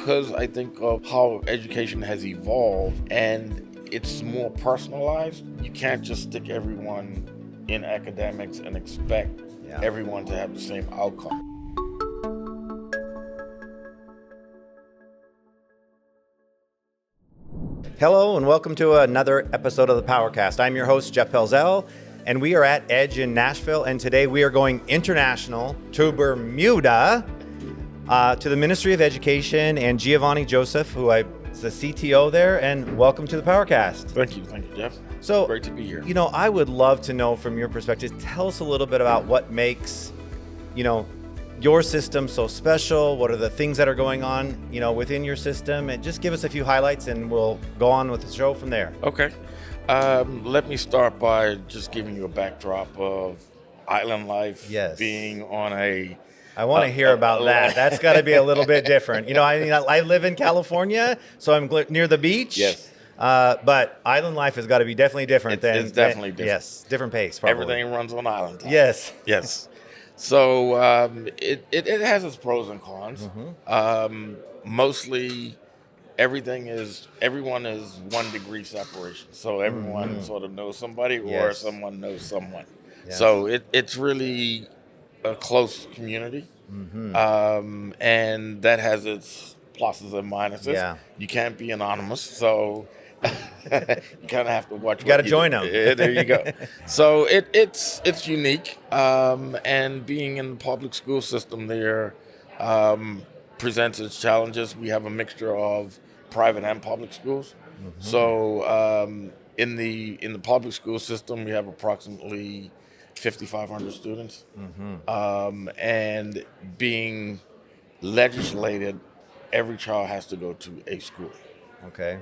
because I think of how education has evolved and it's more personalized. You can't just stick everyone in academics and expect everyone to have the same outcome. Hello and welcome to another episode of the Powercast. I'm your host, Jeff Pelzel, and we are at Edge in Nashville, and today we are going international to Bermuda, to the Ministry of Education and Giovanni Joseph, who is the CTO there, and welcome to the Powercast. Thank you, Jeff. So, great to be here. I would love to know from your perspective, tell us a little bit about what makes, your system so special. What are the things that are going on, within your system, and just give us a few highlights and we'll go on with the show from there. Okay. Let me start by just giving you a backdrop of island life. Yes. Being on a... I want to hear about that. That's got to be a little bit different. I live in California, so I'm near the beach. Yes. But island life has got to be definitely different. It's definitely different. Yes, different pace, probably. Everything runs on island time. Yes. Yes. So it has its pros and cons. Mm-hmm. Mostly, everyone is 1 degree separation. So everyone sort of knows somebody, or someone knows someone. Yes. So it's really a clse community, and that has its pluses and minuses. Yeah. You can't be anonymous, so you kind of have to watch. You got to join them. There you go. So it's unique, and being in the public school system there presents its challenges. We have a mixture of private and public schools. Mm-hmm. So in the public school system, we have approximately 5,500 students, and being legislated, every child has to go to a school. Okay.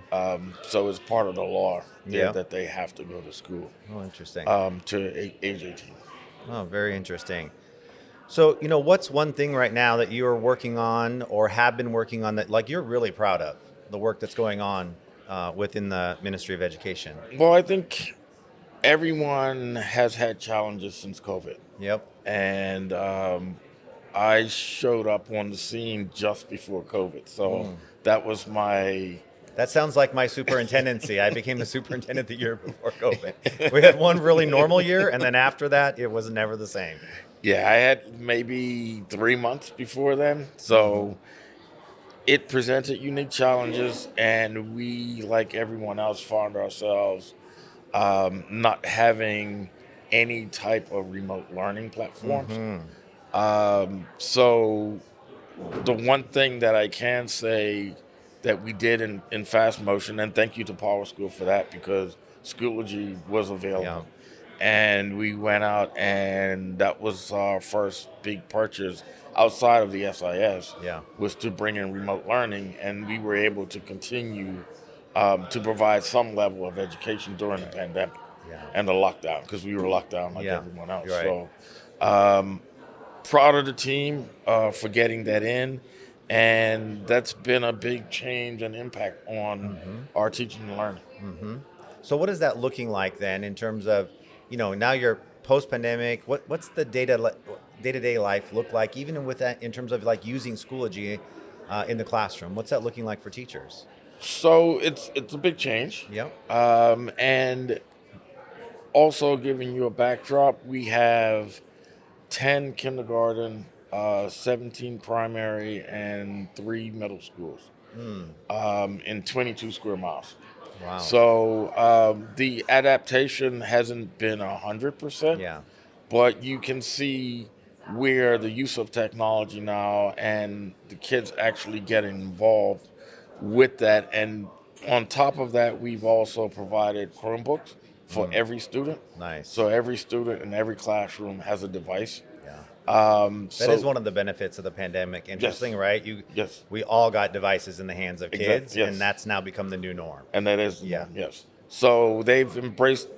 So it's part of the law that they have to go to school. Oh, interesting. To age 18. Oh, very interesting. So, what's one thing right now that you're working on or have been working on that you're really proud of, the work that's going on within the Ministry of Education? Well, I think everyone has had challenges since COVID. Yep. And I showed up on the scene just before COVID. So that was my... That sounds like my superintendency. I became the superintendent the year before COVID. We had one really normal year, and then after that, it was never the same. Yeah, I had maybe 3 months before then. So it presented unique challenges, and we, like everyone else, found ourselves not having any type of remote learning platforms. So the one thing that I can say that we did in fast motion, and thank you to PowerSchool for that, because Schoology was available. Yeah. And we went out, and that was our first big purchase outside of the SIS, was to bring in remote learning, and we were able to continue to provide some level of education during the pandemic and the lockdown, because we were locked down like everyone else. Right. So proud of the team for getting that in, and that's been a big change and impact on our teaching and learning. So what is that looking like then in terms of, now you're post-pandemic, what's the day-to-day life look like, even with that, in terms of using Schoology in the classroom? What's that looking like for teachers? So it's a big change. Yep. And also giving you a backdrop, we have 10 kindergarten, 17 primary, and 3 middle schools in 22 square miles. Wow. So the adaptation hasn't been 100%, but you can see where the use of technology now and the kids actually getting involved with that. And on top of that, we've also provided Chromebooks for every student. Nice. So every student in every classroom has a device. That is one of the benefits of the pandemic. Interesting, right? We all got devices in the hands of kids, and that's now become the new norm. And that is the norm, yes. So they've embraced,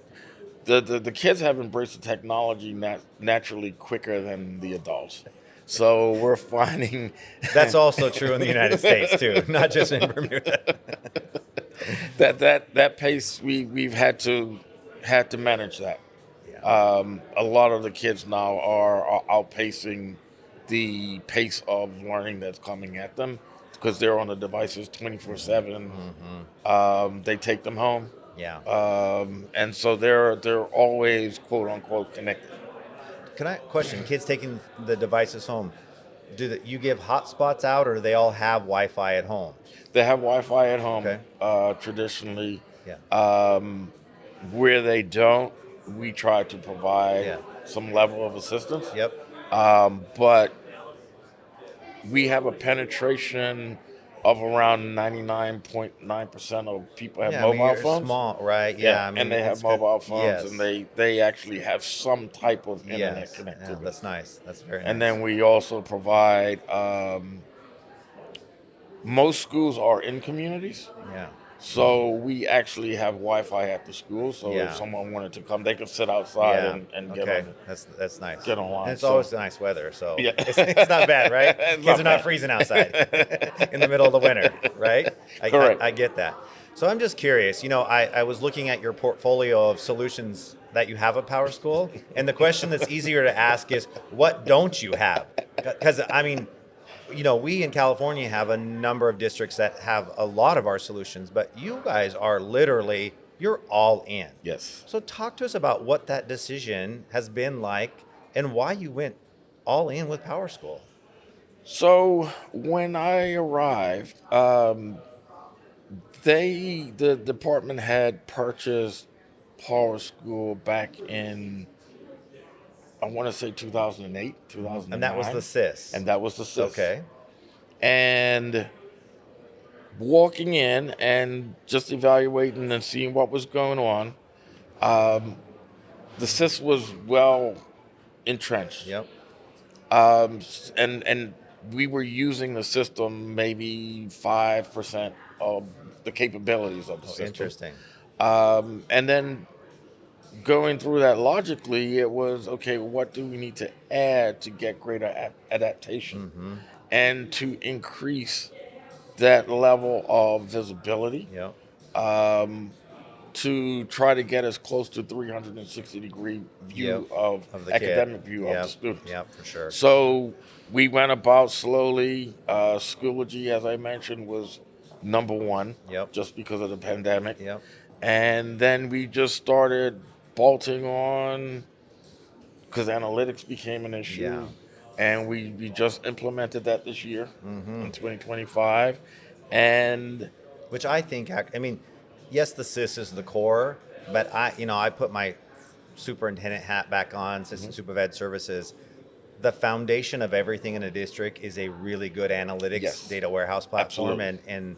the kids have embraced the technology naturally quicker than the adults. So we're finding... That's also true in the United States, too, not just in Bermuda. that pace, we've had to manage that. A lot of the kids now are outpacing the pace of learning that's coming at them. because they're on the devices 24/7. They take them home, Yeah. and so they're always quote unquote connected. Question, kids taking the devices home, you give hotspots out, or do they all have Wi-Fi at home? They have Wi-Fi at home, Okay. traditionally. Yeah. Where they don't, we try to provide Yeah. some level of assistance. Yep. But we have a penetration of around 99.9% of people have Yeah, I mean, mobile you're phones. small, right? Yeah, I mean, and they have it's good. mobile phones, Yes. and they actually have some type of internet Yes. connectivity. Yeah, that's nice. That's very And nice. then we also provide. Most schools are in communities. Yeah. So we actually have Wi-Fi at the school. So Yeah. if someone wanted to come, they could sit outside Yeah. and Okay. get That's nice. get online. And it's So- always nice weather, so Yeah. it's not bad, right? It's Kids not are not bad. freezing outside in the middle of the winter, right? Correct. I get that. So I'm just curious. I was looking at your portfolio of solutions that you have at PowerSchool, and the question that's easier to ask is, what don't you have? Because I mean, we in California have a number of districts that have a lot of our solutions, but you guys are literally, you're all in. Yes. So talk to us about what that decision has been like and why you went all in with PowerSchool. So when I arrived, the department had purchased PowerSchool back in, I want to say 2008, 2009. And that was the SIS. And that was the SIS. Okay. And walking in and just evaluating and seeing what was going on, the SIS was well entrenched. Yep. And we were using the system maybe 5% of the capabilities of the system. Interesting. And then going through that logically, it was, okay, what do we need to add to get greater adaptation and to increase that level of visibility, Yep. to try to get as close to 360-degree view of the academic kid. view Yep. of the students. Yep, for sure. So we went about slowly. Schoology, as I mentioned, was number one, Yep. just because of the pandemic. Yep. And then we just started bolting on because analytics became an issue. Yeah. And we just implemented that this year in 2025. And Which I think, yes, the SIS is the core, but I put my superintendent hat back on, assistant superintendent services. The foundation of everything in a district is a really good analytics data warehouse platform. Absolutely. And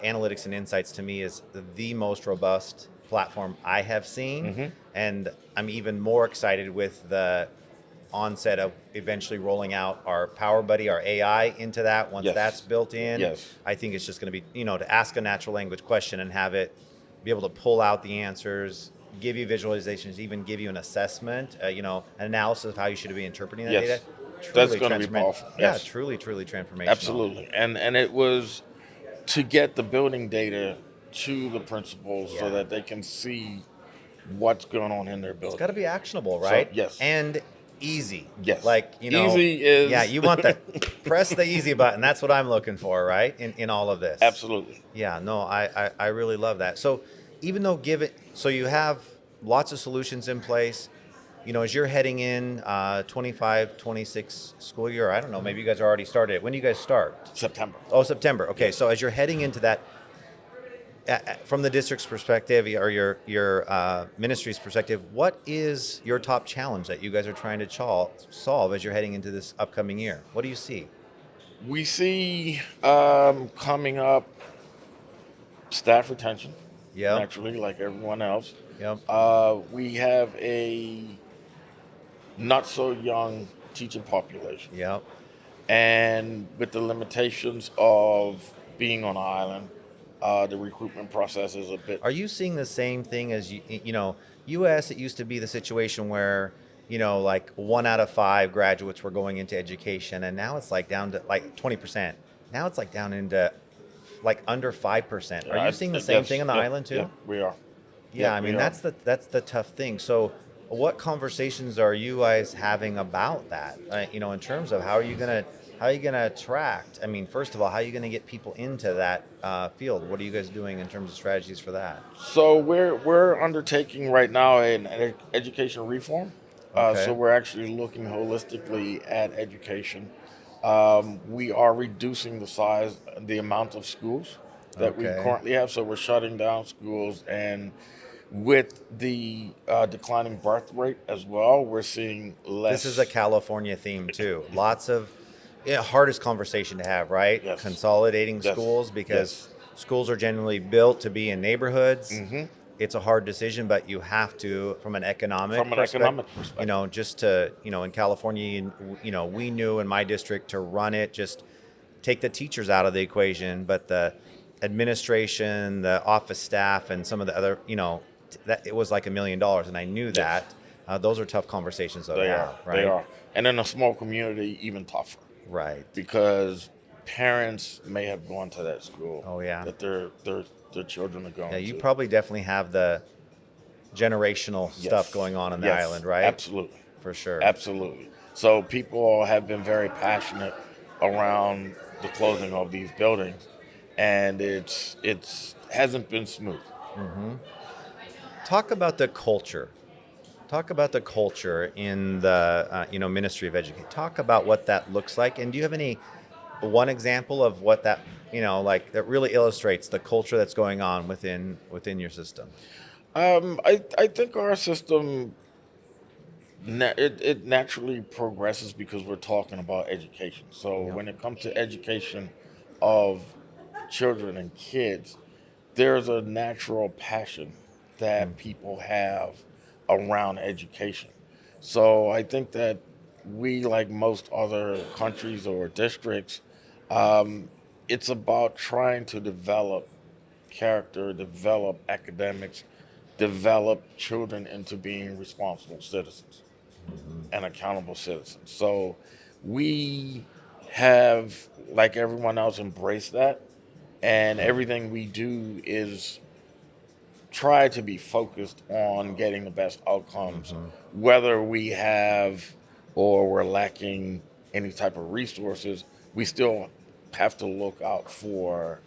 analytics and insights to me is the most robust platform I have seen. And I'm even more excited with the onset of eventually rolling out our Power Buddy, our AI into that. Once that's built in, I think it's just going to be, to ask a natural language question and have it be able to pull out the answers, give you visualizations, even give you an assessment, an analysis of how you should be interpreting that data. That's going to be powerful. Yeah, truly, truly transformational. Absolutely. And it was to get the building data to the principals so that they can see what's going on in their building. It's got to be actionable, right? So, yes. And easy. Yes. Easy is. Yeah, you want that. Press the easy button. That's what I'm looking for, right? In all of this. Absolutely. Yeah, no, I really love that. So even though so you have lots of solutions in place, as you're heading in 25, 26 school year, I don't know, maybe you guys already started it. When do you guys start? September. Oh, September. Okay, so as you're heading into that, from the district's perspective or your ministry's perspective, what is your top challenge that you guys are trying to solve as you're heading into this upcoming year? What do you see? We see coming up staff retention, naturally, like everyone else. Yep. We have a not so young teaching population. Yep. And with the limitations of being on an island, the recruitment process is a bit. Are you seeing the same thing as U.S.? It used to be the situation where like 1 out of 5 graduates were going into education, and now it's like down to like 20%. Now it's like down into like under 5%. Are you seeing the same thing on the island too? Yeah, we are. Yeah, I mean that's the tough thing. So, what conversations are you guys having about that? In terms of how are you How are you going to attract? I mean, first of all, how are you going to get people into that field? What are you guys doing in terms of strategies for that? So we're undertaking right now an education reform. So Okay. we're actually looking holistically at education. We are reducing the size, the amount of schools that we Okay. currently have. So we're shutting down schools, and with the declining birth rate as well, we're seeing This is a less. California theme too. Lots of hardest conversation to have, right? Yes, Consolidating yes, schools because yes. schools are generally built to be in neighborhoods. Hmm. It's a hard decision, but you have to, from an economic From an perspective, economic perspective. just to, in California, we knew in my district to run it, just take the teachers out of the equation, but the administration, the office staff, and some of the other, that it was like $1 million, and I knew Yes, that. Those are tough conversations though to they are. have, They right? are. And in a small community, even tougher, Right. because parents may have gone to that school Oh yeah. that their children are Yeah, going you to. probably definitely have the generational stuff Yes, going on the yes, island, right? absolutely, For sure. absolutely. So people have been very passionate around the closing of these buildings, and it's hasn't been smooth. Talk about the culture. Talk about the culture in the Ministry of Education. Talk about what that looks like. And do you have any one example of what that like that really illustrates the culture that's going on within your system? I think our system it naturally progresses because we're talking about education. So Yeah. when it comes to education of children and kids, there's a natural passion that people have around education. So I think that we, like most other countries or districts, it's about trying to develop character, develop academics, develop children into being responsible citizens and accountable citizens. So we have, like everyone else, embraced that, and everything we do is try to be focused on getting the best outcomes, whether we have or we're lacking any type of resources. We still have to look out for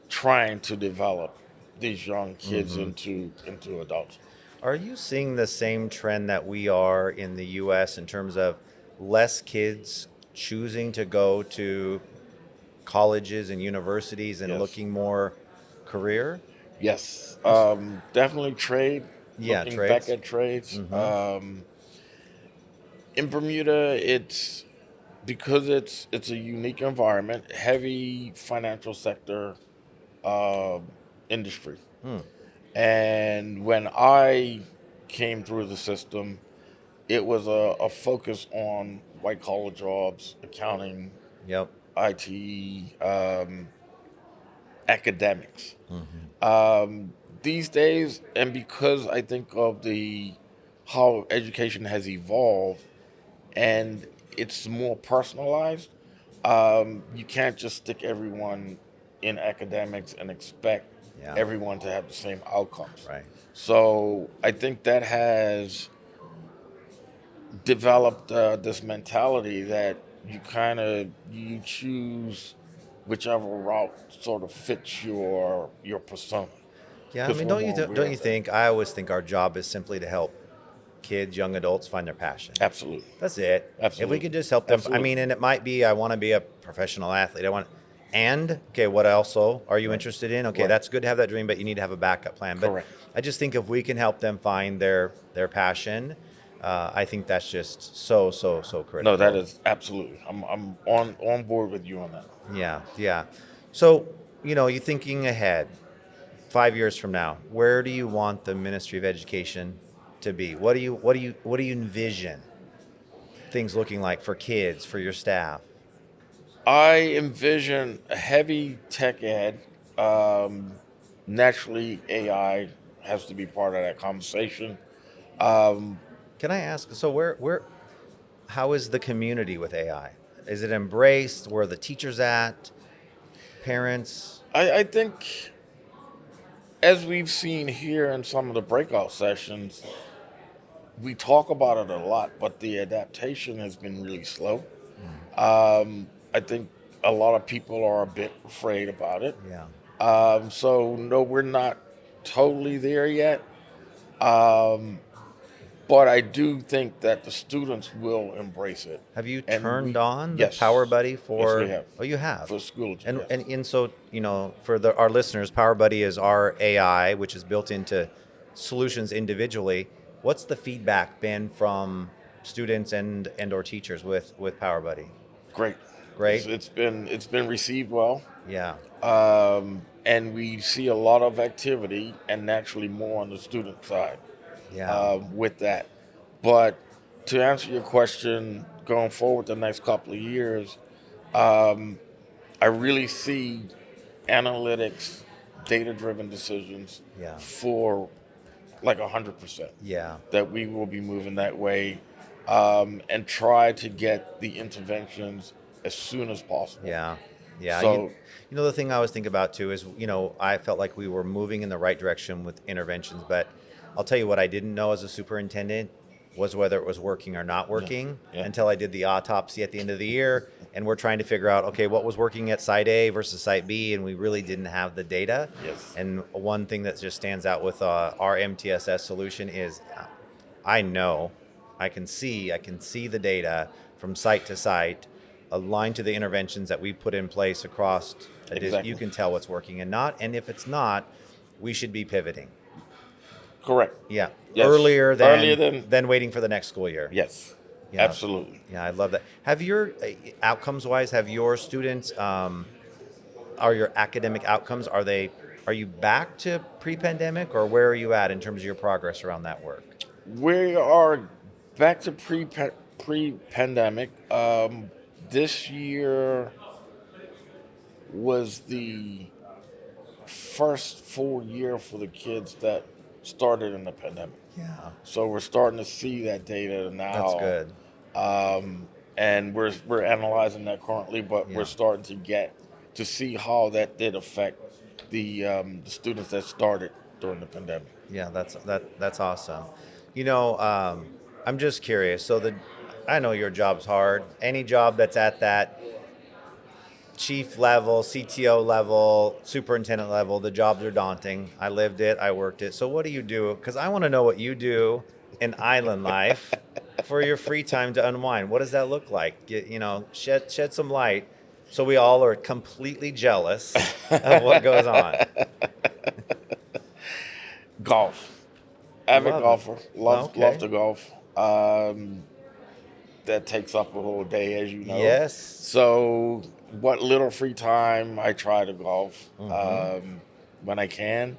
trying to develop these young kids into adults. Are you seeing the same trend that we are in the U.S. in terms of less kids choosing to go to colleges and universities and Yes. looking more career? Yes, definitely trade. Yeah, Looking back trades. at trades, Mm-hmm. in Bermuda, it's because it's a unique environment, heavy financial sector uh, industry. Hmm. And when I came through the system, it was a focus on white collar jobs, accounting, Yep. IT, academics. Mm-hmm. These days, and because I think of the how education has evolved and it's more personalized, you can't just stick everyone in academics and expect Yeah. everyone to have the same outcomes. Right. So I think that has developed this mentality that you choose whichever route sort of fits your persona, Yeah, I because mean, we're more aware don't you of that. think? I always think our job is simply to help kids, young adults find their passion. Absolutely, That's it. If we absolutely, could just help them, I absolutely. mean, and it might be I want to be a professional athlete. And okay, what also are you Right, interested in? Okay, right, that's good to have that dream, but you need to have a backup plan. But correct. I just think if we can help them find their passion, I think that's just so No, that critical. is absolutely. I'm on board with you on that. Yeah, yeah. So you thinking ahead. 5 years from now, where do you want the Ministry of Education to be? What do you envision things looking like for kids, for your staff? I envision a heavy tech ed. Um, Naturally, AI has to be part of that conversation. Um, Can I ask? So how is the community with AI? Is it embraced? Where are the teachers at? Parents? I think, as we've seen here in some of the breakout sessions, we talk about it a lot, but the adaptation has been really slow. I think a lot of people are a bit afraid about it. Yeah. So no, we're not totally there yet. Um, but I do think that the students will embrace it. Have you And turned on the Power yes, Buddy yes, we for? have Oh, you have. for Schoology. And Yes, and so for our listeners, Power Buddy is our AI, which is built into solutions individually. What's the feedback been from students and or teachers with Power Buddy? great. Great. It's been received well. Yeah. And we see a lot of activity, and naturally more on the student side Yeah. with that. But to answer your question, going forward the next couple of years, um, I really see analytics, data-driven decisions Yeah. for like 100%. Yeah. That we will be moving that way, and try to get the interventions as soon as possible. Yeah. Yeah. So The thing I always think about too is, I felt like we were moving in the right direction with interventions, but I'll tell you what I didn't know as a superintendent was whether it was working or not working Yeah. until I did the autopsy at the end of the year. And we're trying to figure out, okay, what was working at site A versus site B, and we really didn't have the data. Yes. And one thing that just stands out with our MTSS solution is I can see the data from site to site, aligned to the interventions that we put in place across. Exactly. You can tell what's working and not, and if it's not, we should be pivoting. Correct. Yeah, Yes. earlier Than than waiting for the next school year. yes. Yeah. Absolutely. Yeah, I love that. Have your outcomes wise, have your students, are your academic outcomes, are you back to pre-pandemic, or where are you at in terms of your progress around that work? We are back to pre-pandemic. This year was the first full year for the kids that started in the pandemic. Yeah, So we're starting to see that data now. that's good. And we're analyzing that currently, but Yeah. we're starting to get to see how that did affect the students that started during the pandemic. Yeah, that's awesome. I'm just curious. I know your job's hard. Any job that's at that chief level, CTO level, superintendent level, the jobs are daunting. I lived it, I worked it. So what do you do? Because I want to know what you do in island life for your free time to unwind. What does that look like? Shed some light, so we all are completely jealous of what goes on. Golf. Avid Love it. golfer. Love Okay. love to golf. That takes up a whole day, as you know. Yes. So what little free time, I try to golf Mm-hmm. when I can,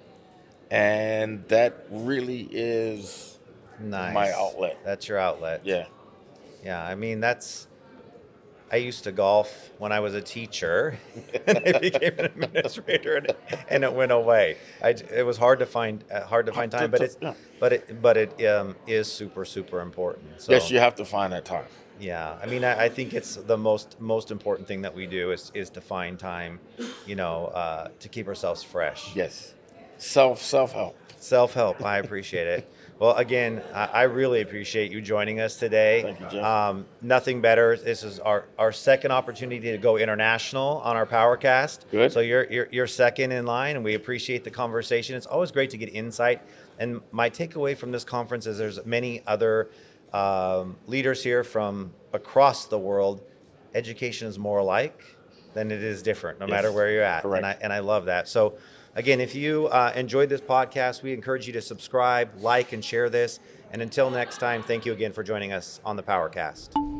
and that really is Nice. my outlet. That's your outlet. Yeah. Yeah, I mean, I used to golf when I was a teacher, and I became an administrator, and it went away. It was hard to find time, but Yeah. it is super, super important. So Yes, you have to find that time. yeah, I mean, I think it's the most important thing that we do is to find time, to keep ourselves fresh. Yes. Self-help. Self-help, I appreciate it. Well, again, I really appreciate you joining us today. Thank you, Jeff. Nothing better. This is our second opportunity to go international on our Powercast. Good. So you're second in line, and we appreciate the conversation. It's always great to get insight. And my takeaway from this conference is there's many other leaders here from across the world. Education is more alike than it is different, no Yes. matter where you're at. Correct. And I love that. So again, if you enjoyed this podcast, we encourage you to subscribe, like, and share this. And until next time, thank you again for joining us on the Powercast.